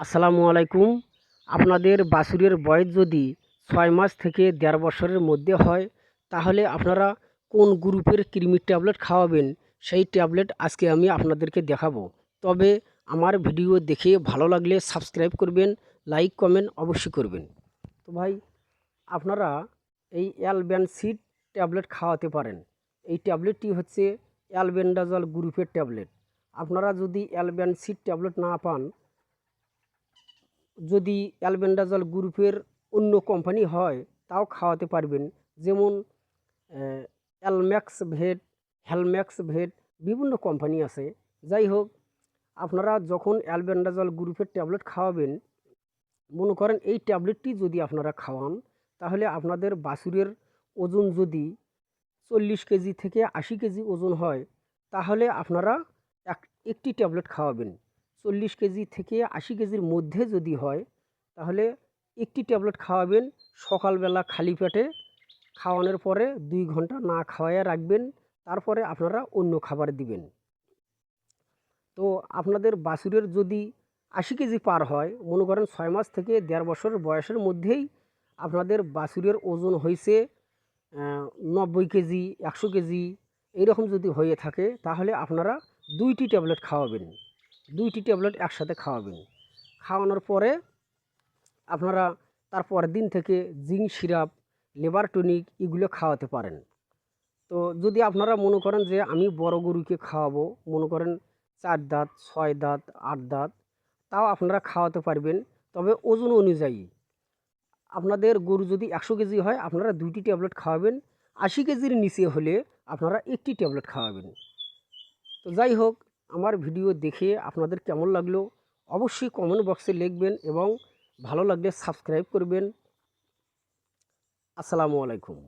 আসসালামু আলাইকুম। আপনাদের বাছুরের বয়স যদি ৬ মাস থেকে ১.৫ বছরের মধ্যে হয়, তাহলে আপনারা কোন গ্রুপের কৃমির ট্যাবলেট খাওয়াবেন, সেই ট্যাবলেট আজকে আমি আপনাদেরকে দেখাবো। তবে আমার ভিডিও দেখে ভালো লাগলে সাবস্ক্রাইব করবেন, লাইক কমেন্ট অবশ্যই করবেন। তো ভাই, আপনারা এই অ্যালবেনসিড ট্যাবলেট খাওয়াতে পারেন। এই ট্যাবলেটটি হচ্ছে অ্যালবেন্ডাজল গ্রুপের ট্যাবলেট। আপনারা যদি অ্যালবেনসিড ট্যাবলেট না পান, যদি অ্যালবেন্ডাজল গ্রুপের অন্য কোম্পানি হয় তাও খাওয়াতে পারবেন। যেমন অ্যালম্যাক্স ভেট, হ্যালম্যাক্স ভেট, বিভিন্ন কোম্পানি আছে। যাই হোক, আপনারা যখন অ্যালবেন্ডাজল গ্রুপের ট্যাবলেট খাওয়াবেন, মনে করেন এই ট্যাবলেটটি যদি আপনারা খাওয়ান, তাহলে আপনাদের বাছুরের ওজন যদি 40 কেজি থেকে 80 কেজি ওজন হয়, তাহলে আপনারা একটি ট্যাবলেট খাওয়াবেন। 40 কেজি থেকে 80 কেজির মধ্যে যদি হয়, তাহলে একটি ট্যাবলেট খাওয়াবেন। সকালবেলা খালি পেটে খাওয়ানোর পরে 2 ঘন্টা না খাওয়াইয়া রাখবেন। তারপরে আপনারা অন্য খাবার দিবেন। তো আপনাদের বাছুরের যদি 80 কেজি পার হয়, মনে করেন 6 মাস থেকে 1.5 বছর বয়সের মধ্যেই আপনাদের বাছুরের ওজন হয়েছে 90 কেজি, 100 কেজি, এইরকম যদি হয়ে থাকে, তাহলে আপনারা 2টি ট্যাবলেট খাওয়াবেন। 2টি ট্যাবলেট একসাথে খাওয়াবেন। খাওয়ানোর পরে আপনারা তার পরের দিন থেকে জিঙ্ক সিরাপ, লিভার টনিক এগুলো খাওয়াতে পারেন। তো যদি আপনারা মনে করেন যে আমি বড় গরুকে খাওয়াবো, মনে করেন 4 দাঁত, 6 দাঁত, 8 দাঁত, তাও আপনারা খাওয়াতে পারবেন। তবে ওজন অনুযায়ী আপনাদের গরু যদি 100 কেজি হয়, আপনারা 2টি ট্যাবলেট খাওয়াবেন। 80 কেজির নিচে হলে আপনারা একটি ট্যাবলেট খাওয়াবেন। তো যাই হোক, আমার ভিডিও দেখে আপনাদের কেমন লাগলো অবশ্যই কমেন্ট বক্সে লিখবেন এবং ভালো লাগলে সাবস্ক্রাইব করবেন। আসসালামু আলাইকুম।